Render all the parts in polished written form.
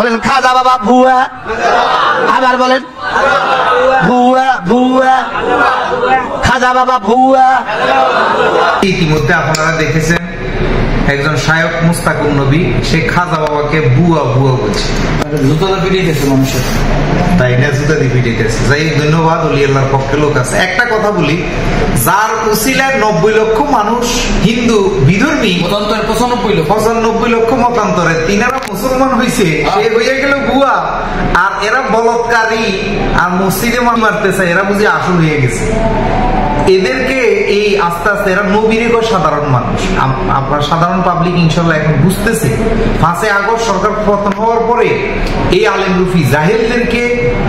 বলেন খাজা বাবা ভুয়া, আবার বলেন ভুয়া ভুয়া, খাজা বাবা ভুয়া। ইতিমধ্যে আপনারা দেখেছেন একজন শায়ক মুস্তাকুর নবী সে খাজা বাবাকে বুয়া বুয়া বলছে, জুতোটা পিটিয়েছে মানুষের, তাই না? জুতা দিয়ে পিটিয়েছে। যাই ধন্যবাদ, ওলি আল্লাহর পক্ষে লোক আছে। একটা কথা বলি, যার উসিলায় 90 লক্ষ মানুষ হিন্দু বিধর্মী, মতান্তরে 95 লক্ষ মতান্তরে, তিনারা মুসলমান হয়েছে, সে হয়ে গেল বুয়া। আর এরা বলৎকারী আর মসজিদে মারতেছে, এরা বুঝি আসল হয়ে গেছে। এদেরকে এই আস্তে আস্তে এরা নবীর সাধারণ মানুষ, আপনার সাধারণ পাবলিক ইনশাল্লাহ এখন বুঝতেছে। 5 আগস্ট সরকার পতন হওয়ার পরে এই আলেম রুফি জাহেলদেরকে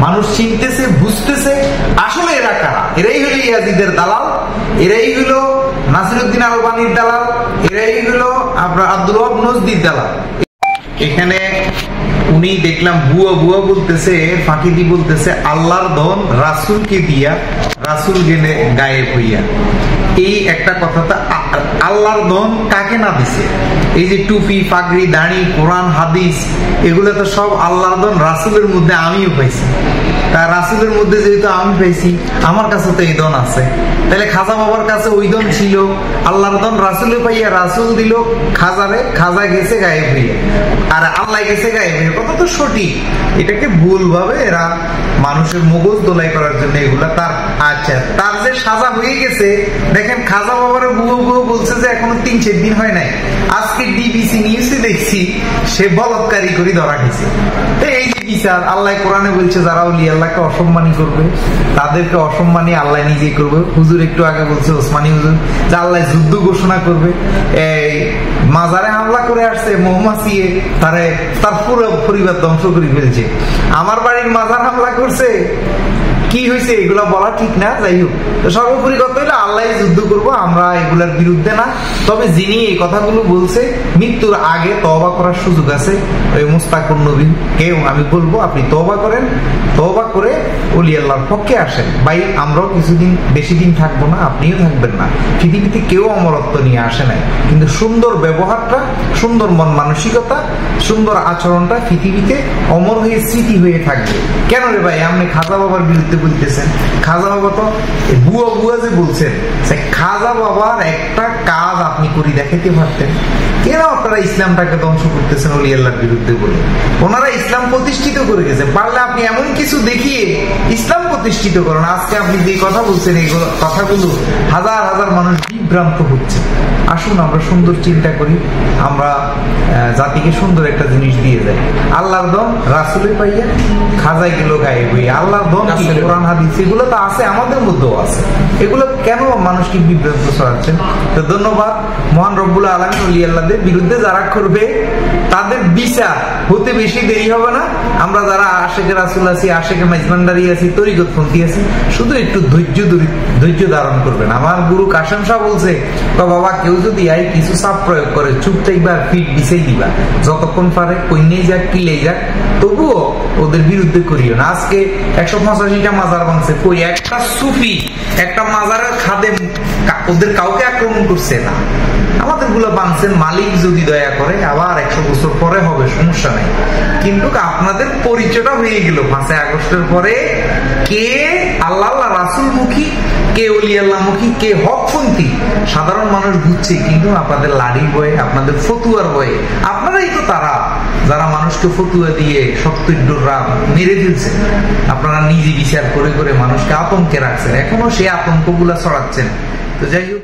মানুষ চিনতেছে, বুঝতেছে আসলে এরা কারা। এরাই হলো ইয়াজিদের দালাল, এরাই হলো নাসিরউদ্দিন আলবানীর দালাল, এরাই হলো আপনার আব্দুল ওয়াহাব নজদির দালাল। এখানে উনি দেখলাম বুয়া বুয়া বলতেছে, ফাঁকি দি বলতেছে আল্লাহর ধন রাসূলকে দিয়া, রাসূল গেলে গায়েব হইয়া। এই একটা কথা, তো আল্লাহর ধন কাকে না দিছে? এই যে টুপি, পাগড়ি, দাড়ি, কোরআন, হাদিস, এগুলো তো সব আল্লাহর ধন। রাসূলের মধ্যে আমিও পাইছি, তা রাসূলের মধ্যে যেহেতু আমি পাইছি, আমার কাছে তো এই ধন আছে। তাহলে খাজা বাবার কাছে ওই ধন ছিল, আল্লাহর ধন রাসূলে পাইয়া রাসূল দিল খাজারে, খাজা গেছে গায়েব হইয়া, আর আল্লাহ গেছে গায়েব হইয়া। কথা তো সঠিক, এটাকে ভুল ভাবে এরা মানুষের মগজ দোলাই করার জন্য এগুলা। তার আচ্ছা, তার যে সাজা হয়ে গেছে, দেখেন খাজা বাবার বুয়ো বুয়ো বলছে যে এখনো 3-4 দিন হয় নাই, আজকে ডিবিসি নিউজে দেখছি সে বলৎকারী করে ধরা গেছে। এই যে বিচার, আল্লাহ কোরআনে বলছে যারা ওলি আল্লাহকে অসম্মানী করবে তাদেরকে অসম্মানী আল্লাহ নিজেই করবে। হুজুর একটু আগে বলছে, ওসমানী হুজুর, যে আল্লাহ যুদ্ধ ঘোষণা করবে। এই মাজারে হামলা করে আসছে মৌমাছিয়ে, তার পুরো পরিবার ধ্বংস করে ফেলছে। আমার বাড়ির মাজার হামলা করছে, কি হয়েছে এগুলা বলা ঠিক না। যাই হোক, সর্বোপরি কথা হইলে আল্লাহ যুদ্ধ করবো, আমরা এগুলার বিরুদ্ধে না। তবে যিনি এই কথাগুলো বলছে, মৃত্যুর আগে তওবা করার সুযোগ আছে। ওই মুস্তাকুর নবী কেউ আমি বলবো আপনি তওবা করেন, তওবা করে ওলি আল্লাহর পক্ষে আসেন। ভাই আমরাও কিছুদিন, বেশি দিন থাকবো না, আপনিও থাকবেন না। পৃথিবীতে কেউ অমরত্ব নিয়ে আসে নাই, কিন্তু সুন্দর ব্যবহারটা, সুন্দর মন মানসিকতা, সুন্দর আচরণটা পৃথিবীতে অমর হয়ে স্মৃতি হয়ে থাকবে। কেন রে ভাই আপনি খাজা বাবার বিরুদ্ধে বলতেছেন? খাজা বাবা তো বুয়া বুয়া যে বলছেন, খাজা বাবার একটা কাজ আপনি করে দেখাতে পারতেন। কেন আপনারা ইসলামটাকে ধ্বংস করতেছেন ওলি আল্লাহর বিরুদ্ধে বলে? ওনারা ইসলাম প্রতিষ্ঠিত করে গেছে, পারলে আপনি এমন কিছু দেখিয়ে ইসলাম প্রতিষ্ঠিত করেন। আজকে আপনি যে কথা বলছেন, এই কথাগুলো হাজার হাজার মানুষ বিভ্রান্ত হচ্ছে। আসুন আমরা সুন্দর চিন্তা করি, আমরা জাতিকে সুন্দর একটা জিনিস দিয়ে যাই। আল্লাহর দম রাসূলে পাইয়া খাজায় গেল গায়েব হইয়া। আল্লাহর দম কোরআন হাদিস এগুলো তো আছে, আমাদের মধ্যেও আছে। এগুলো কেন মানুষকে বিভ্রান্ত ছড়াচ্ছেন? তো ধন্যবাদ। মহান রব্বুল আলামিন ওলি আল্লাহদের বিরুদ্ধে যারা করবে তাদের বিচার হতে বেশি দেরি হবে না। আমরা যারা আশেকে রাসূল আছি, আশেকে মাইজবান্ডারি আছি, তরিকতপন্থী আছি, শুধু একটু ধৈর্য ধারণ করবেন। আমার গুরু কাশেম শাহ বলছে, বাবা কেউ যদি আই কিছু চাপ প্রয়োগ করে, চুপ থাকবা, ফিট বিছাই দিবা, যতক্ষণ পারে কইনেই যাক, কিলেই যাক, তবুও ওদের বিরুদ্ধে করিও না। আজকে 185টা মাজার ভাঙছে, কই একটা সুফি, একটা মাজারের খাদেম ওদের কাউকে আক্রমণ করছে না। আমাদের গুলো ভাঙছেন, মালিক যদি দয়া করে আবার 100 বছর পরে হবে, সমস্যা নাই। কিন্তু আপনাদের পরিচয়টা হয়ে গেল 5 আগস্টের পরে, কে আল্লাহ আল্লাহ রাসূল মুখী, কে ওলি আল্লাহ মুখী, কে হকপন্থী, সাধারণ মানুষ বুঝছে। কিন্তু আপনাদের লাড়ির বয়ে, আপনাদের ফতুয়ার বয়ে, আপনারাই তো তারা যারা মানুষকে ফতুয়া দিয়ে সত্যিডোররা মেরে ফেলছে। আপনারা নিজে বিচার করে করে মানুষকে আতঙ্কে রাখছেন, এখনো সেই আতঙ্কগুলা ছড়াচ্ছেন। তো যাই হোক।